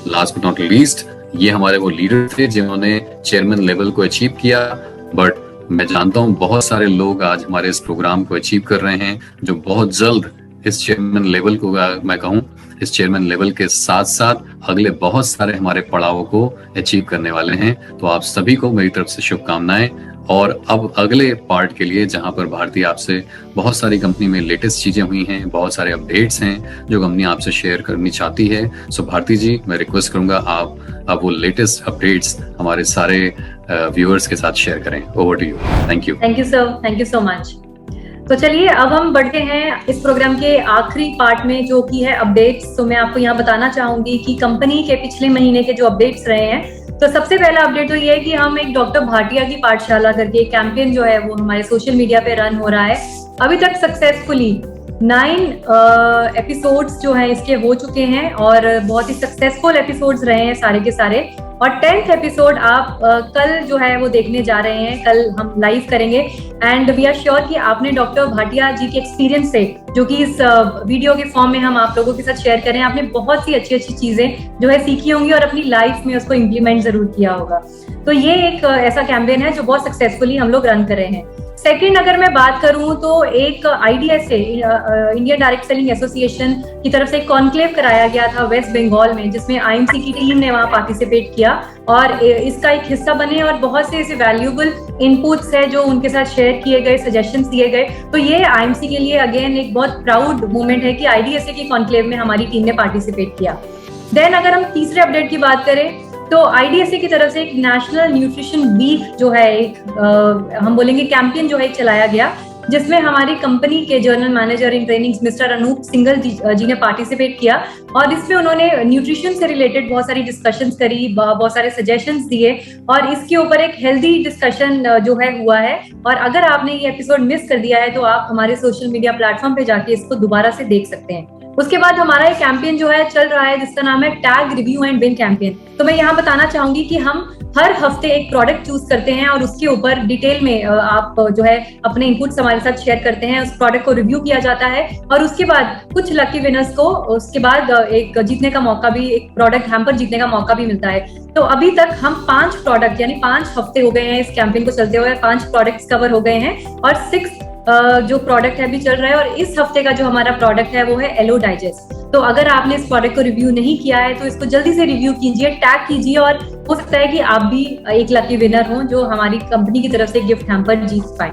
last but not least, ये हमारे वो लीडर थे जिन्होंने चेयरमैन लेवल को अचीव किया, बट मैं जानता हूँ बहुत सारे लोग आज हमारे इस प्रोग्राम को अचीव कर रहे हैं जो बहुत जल्द इस चेयरमैन लेवल को, मैं कहूँ इस चेयरमैन लेवल के साथ साथ अगले बहुत सारे हमारे पड़ावों को अचीव करने वाले हैं। तो आप सभी को मेरी तरफ से शुभकामनाएं। और अब अगले पार्ट के लिए, जहां पर भारती आपसे बहुत सारी कंपनी में लेटेस्ट चीजें हुई हैं, बहुत सारे अपडेट्स हैं जो कंपनी आपसे शेयर करनी चाहती है। सो भारती जी, मैं रिक्वेस्ट करूंगा आप वो लेटेस्ट अपडेट्स हमारे सारे व्यूअर्स के साथ शेयर करें। Over to you. Thank you. Thank you sir, thank you so much. तो चलिए अब हम बढ़ते हैं इस प्रोग्राम के आखिरी पार्ट में, जो कि है अपडेट्स। तो मैं आपको यहाँ बताना चाहूंगी कि कंपनी के पिछले महीने के जो अपडेट्स रहे हैं, तो सबसे पहला अपडेट तो ये है कि हम एक डॉक्टर भाटिया की पाठशाला करके एक कैंपेन जो है वो हमारे सोशल मीडिया पे रन हो रहा है। अभी तक सक्सेसफुली 9 एपिसोड्स जो हैं इसके हो चुके हैं, और बहुत ही सक्सेसफुल एपिसोड्स रहे हैं सारे के सारे। और 10th एपिसोड आप कल जो है वो देखने जा रहे हैं, कल हम लाइव करेंगे। एंड वी आर श्योर कि आपने डॉक्टर भाटिया जी के एक्सपीरियंस से, जो कि इस वीडियो के फॉर्म में हम आप लोगों के साथ शेयर करें, आपने बहुत सी अच्छी अच्छी चीजें जो है सीखी होंगी और अपनी लाइफ में उसको इम्प्लीमेंट जरूर किया होगा। तो ये एक ऐसा कैंपेन है जो बहुत सक्सेसफुली हम लोग रन कर रहे हैं। सेकंड, अगर मैं बात करूं तो एक IDSA Indian direct selling association की तरफ से एक कॉन्क्लेव कराया गया था वेस्ट बंगाल में, जिसमें IMC की टीम ने वहां पार्टिसिपेट किया और इसका एक हिस्सा बने, और बहुत से ऐसे वैल्यूएबल इनपुट्स है जो उनके साथ शेयर किए गए, सजेशंस दिए गए। तो ये IMC के लिए अगेन एक बहुत प्राउड मोमेंट है कि IDSA के कॉन्क्लेव में हमारी टीम ने पार्टिसिपेट किया। देन अगर हम तीसरे अपडेट की बात करें तो IDSA की तरफ से एक नेशनल न्यूट्रिशन वीक जो है एक हम बोलेंगे कैंपेन जो है एक चलाया गया, जिसमें हमारी कंपनी के जनरल मैनेजर इन ट्रेनिंग्स मिस्टर अनूप सिंघल जी ने पार्टिसिपेट किया, और इसमें उन्होंने न्यूट्रिशन से रिलेटेड बहुत सारी डिस्कशंस करी, बहुत सारे सजेशंस दिए, और इसके ऊपर एक हेल्दी डिस्कशन जो है हुआ है। और अगर आपने ये एपिसोड मिस कर दिया है तो आप हमारे सोशल मीडिया प्लेटफॉर्म पे जाके इसको दोबारा से देख सकते हैं। उसके बाद हमारा एक कैंपेन जो है चल रहा है जिसका नाम है tag review and win campaign. तो मैं यहाँ बताना चाहूंगी कि हम हर हफ्ते एक प्रोडक्ट चूज करते हैं और उसके ऊपर डिटेल में आप जो है अपने इनपुट्स हमारे साथ शेयर करते हैं, उस प्रोडक्ट को रिव्यू किया जाता है, और उसके बाद कुछ लकी विनर्स को उसके बाद एक जीतने का मौका भी, एक प्रोडक्ट हैम्पर जीतने का मौका भी मिलता है। तो अभी तक हम 5 प्रोडक्ट यानी 5 हफ्ते हो गए हैं इस कैंपेन को चलते हुए, 5 प्रोडक्ट्स कवर हो गए हैं, और 6 जो प्रोडक्ट है अभी चल रहा है। और इस हफ्ते का जो हमारा प्रोडक्ट है वो है एलो डाइजेस्ट। तो अगर आपने इस प्रोडक्ट को रिव्यू नहीं किया है तो इसको जल्दी से रिव्यू कीजिए, टैग कीजिए, और हो सकता है कि आप भी एक लकी विनर हो जो हमारी कंपनी की तरफ से गिफ्ट हैम्पर जीत पाए।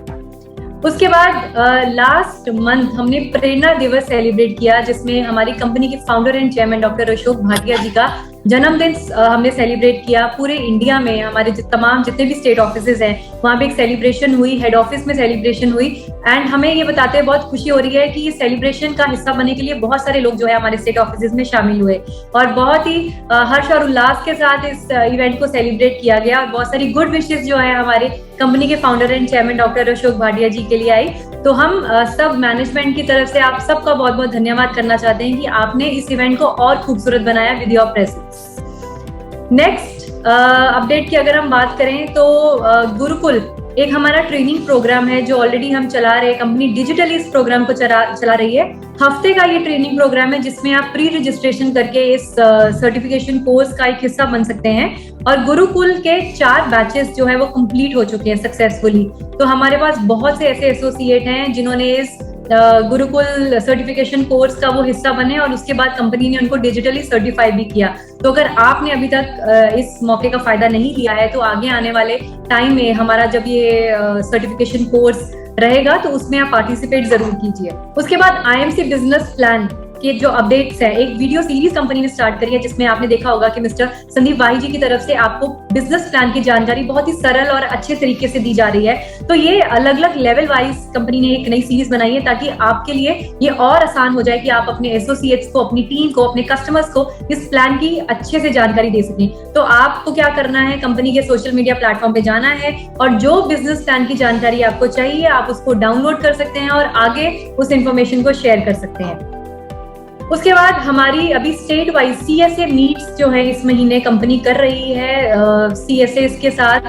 उसके बाद लास्ट मंथ हमने प्रेरणा दिवस सेलिब्रेट किया, जिसमें हमारी कंपनी के founder and chairman doctor Ashok Bhatia ji का जन्मदिन हमने सेलिब्रेट किया पूरे इंडिया में। हमारे तमाम जितने भी स्टेट ऑफिसेज हैं वहाँ पे एक सेलिब्रेशन हुई, हेड ऑफिस में सेलिब्रेशन हुई। एंड हमें ये बताते हुए बहुत खुशी हो रही है कि ये सेलिब्रेशन का हिस्सा बनने के लिए बहुत सारे लोग जो है हमारे स्टेट ऑफिसेज में शामिल हुए और बहुत ही हर्ष और उल्लास के साथ इस इवेंट को सेलिब्रेट किया गया। और बहुत सारी गुड विशेष जो है हमारे कंपनी के founder and chairman doctor Ashok Bhatia ji के लिए आई। तो हम सब मैनेजमेंट की तरफ से आप सबका बहुत बहुत धन्यवाद करना चाहते हैं कि आपने इस इवेंट को और खूबसूरत बनाया with your presence. Next update की अगर हम बात करें तो गुरुकुल एक हमारा ट्रेनिंग प्रोग्राम है जो ऑलरेडी हम चला रहे हैं। कंपनी डिजिटली इस प्रोग्राम को चला रही है। हफ्ते का ये ट्रेनिंग प्रोग्राम है जिसमें आप प्री रजिस्ट्रेशन करके इस सर्टिफिकेशन कोर्स का एक हिस्सा बन सकते हैं। और गुरुकुल के 4 बैचेस जो है वो कंप्लीट हो चुके हैं सक्सेसफुली। तो हमारे पास बहुत से ऐसे एसोसिएट हैं जिन्होंने इस गुरुकुल सर्टिफिकेशन कोर्स का वो हिस्सा बने और उसके बाद कंपनी ने उनको डिजिटली सर्टिफाई भी किया। तो अगर आपने अभी तक इस मौके का फायदा नहीं लिया है तो आगे आने वाले टाइम में हमारा जब ये सर्टिफिकेशन कोर्स रहेगा तो उसमें आप पार्टिसिपेट जरूर कीजिए। उसके बाद IMC बिजनेस प्लान के जो अपडेट्स है, एक वीडियो सीरीज कंपनी ने स्टार्ट करी है जिसमें आपने देखा होगा कि मिस्टर संदीप वाही जी की तरफ से आपको बिजनेस प्लान की जानकारी बहुत ही सरल और अच्छे तरीके से दी जा रही है। तो ये अलग अलग लेवल वाइज कंपनी ने एक नई सीरीज बनाई है ताकि आपके लिए ये और आसान हो जाए कि आप अपने एसोसिएट्स को, अपनी टीम को, अपने कस्टमर्स को इस प्लान की अच्छे से जानकारी दे सकें। तो आपको क्या करना है, कंपनी के सोशल मीडिया प्लेटफॉर्म पे जाना है और जो बिजनेस प्लान की जानकारी आपको चाहिए आप उसको डाउनलोड कर सकते हैं और आगे उस इंफॉर्मेशन को शेयर कर सकते हैं। उसके बाद हमारी अभी स्टेट वाइज CSA मीट्स जो है इस महीने कंपनी कर रही है। CSAs के साथ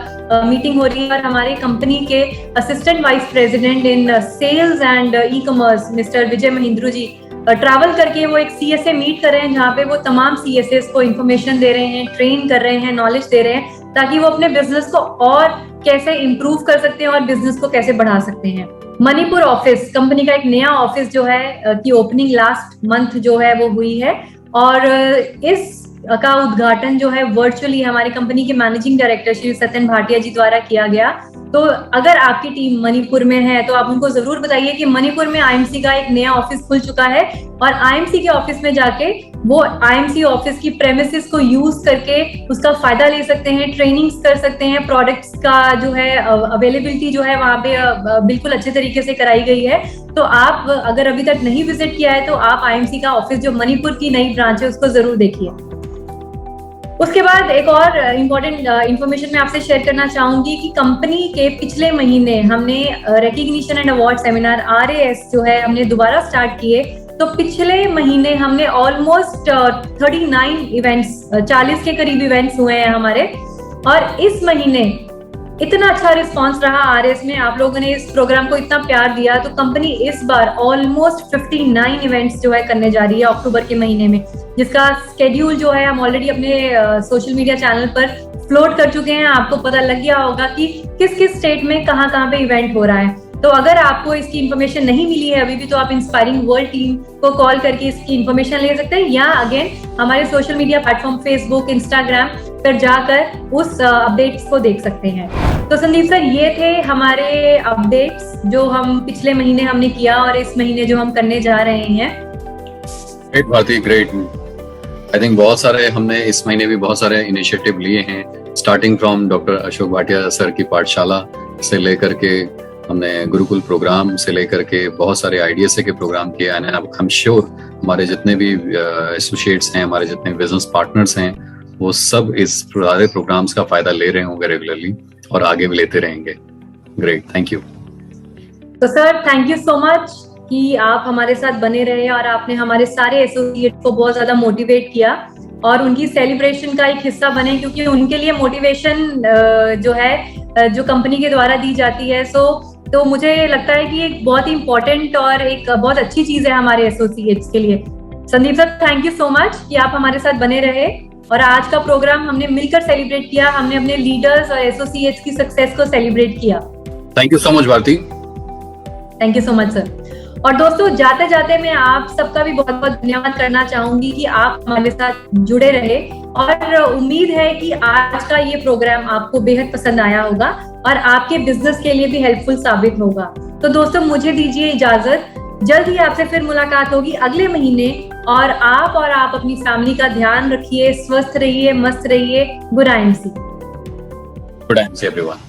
मीटिंग हो रही है और हमारे कंपनी के assistant vice president in sales and e-commerce mister Vijay Mahendru ji travel करके वो एक CSA मीट कर रहे हैं जहाँ पे वो तमाम CSAs को इंफॉर्मेशन दे रहे हैं, ट्रेन कर रहे हैं, नॉलेज दे रहे हैं ताकि वो अपने बिजनेस को और कैसे इम्प्रूव कर सकते हैं और बिजनेस को कैसे बढ़ा सकते हैं। मणिपुर ऑफिस कंपनी का एक नया ऑफिस जो है की ओपनिंग लास्ट मंथ जो है वो हुई है और इस का उद्घाटन जो है वर्चुअली हमारी कंपनी के मैनेजिंग डायरेक्टर श्री सत्यन भाटिया जी द्वारा किया गया। तो अगर आपकी टीम मणिपुर में है तो आप उनको जरूर बताइए कि मणिपुर में IMC का एक नया ऑफिस खुल चुका है और IMC के ऑफिस में जाके वो IMC ऑफिस की प्रेमिसेस को यूज करके उसका फायदा ले सकते हैं, ट्रेनिंग्स कर सकते हैं, प्रोडक्ट्स का जो है अवेलेबिलिटी जो है वहाँ पे बिल्कुल अच्छे तरीके से कराई गई है। तो आप अगर अभी तक नहीं विजिट किया है तो आप IMC का ऑफिस जो मणिपुर की नई ब्रांच है उसको जरूर देखिए। उसके बाद एक और इम्पोर्टेंट इंफॉर्मेशन मैं आपसे शेयर करना चाहूंगी कि कंपनी के पिछले महीने हमने recognition and award seminar RAS जो है हमने दोबारा स्टार्ट किए। तो पिछले महीने हमने ऑलमोस्ट 39 इवेंट्स, 40 के करीब इवेंट्स हुए हैं हमारे और इस महीने इतना अच्छा रिस्पांस रहा RAS में, आप लोगों ने इस प्रोग्राम को इतना प्यार दिया तो कंपनी इस बार ऑलमोस्ट 59 इवेंट्स जो है करने जा रही है अक्टूबर के महीने में, जिसका स्केड्यूल जो है हम ऑलरेडी अपने सोशल मीडिया चैनल पर फ्लोट कर चुके हैं। आपको पता लग गया होगा कि किस किस स्टेट में कहाँ कहाँ पे इवेंट हो रहा है। तो अगर आपको इसकी इन्फॉर्मेशन नहीं मिली है अभी भी तो आप इंस्पायरिंग वर्ल्ड टीम को कॉल करके इसकी इन्फॉर्मेशन ले सकते हैं या अगेन हमारे social media platform Facebook, Instagram पर जाकर उस अपडेट्स को देख सकते हैं। तो संदीप सर ये थे हमारे अपडेट्स जो हम पिछले महीने हमने किया और इस महीने जो हम करने जा रहे हैं। Great Bharti, great. I think बहुत सारे हमने इस महीने भी बहुत सारे इनिशिएटिव लिए हैं, starting from doctor Ashok Bhatia sir की पाठशाला से लेकर के हमने गुरुकुल प्रोग्राम से लेकर के बहुत सारे IDSA के प्रोग्राम किए। एंड आई एम श्योर हमारे जितने भी एसोसिएट्स हैं, हमारे जितने बिजनेस पार्टनर्स हैं, वो सब इस सारे प्रोग्राम्स का फायदा ले रहे होंगे रेगुलरली और आगे भी लेते रहेंगे। Great, thank you. तो sir thank you so much कि आप हमारे साथ बने रहे और आपने हमारे सारे एसोसिएट को बहुत ज्यादा मोटिवेट किया और उनकी सेलिब्रेशन का एक हिस्सा बने, क्योंकि उनके लिए मोटिवेशन जो है जो कंपनी के द्वारा दी जाती है तो मुझे लगता है कि एक बहुत ही इम्पोर्टेंट और एक बहुत अच्छी चीज है हमारे एसोसिएट्स के लिए। Sandeep sir thank you so much कि आप हमारे साथ बने रहे और आज का प्रोग्राम हमने मिलकर सेलिब्रेट किया, हमने अपने लीडर्स और एसोसिएट्स की सक्सेस को सेलिब्रेट किया। Thank you so much Bharti. Thank you so much sir. और दोस्तों जाते जाते मैं आप सबका भी बहुत बहुत धन्यवाद करना चाहूंगी कि आप हमारे साथ जुड़े रहे और उम्मीद है कि आज का ये प्रोग्राम आपको बेहद पसंद आया होगा और आपके बिजनेस के लिए भी हेल्पफुल साबित होगा। तो दोस्तों मुझे दीजिए इजाजत, जल्द ही आपसे फिर मुलाकात होगी अगले महीने, और आप अपनी फैमिली का ध्यान रखिए, स्वस्थ रहिए, मस्त रहिए। Good MC good MC everyone.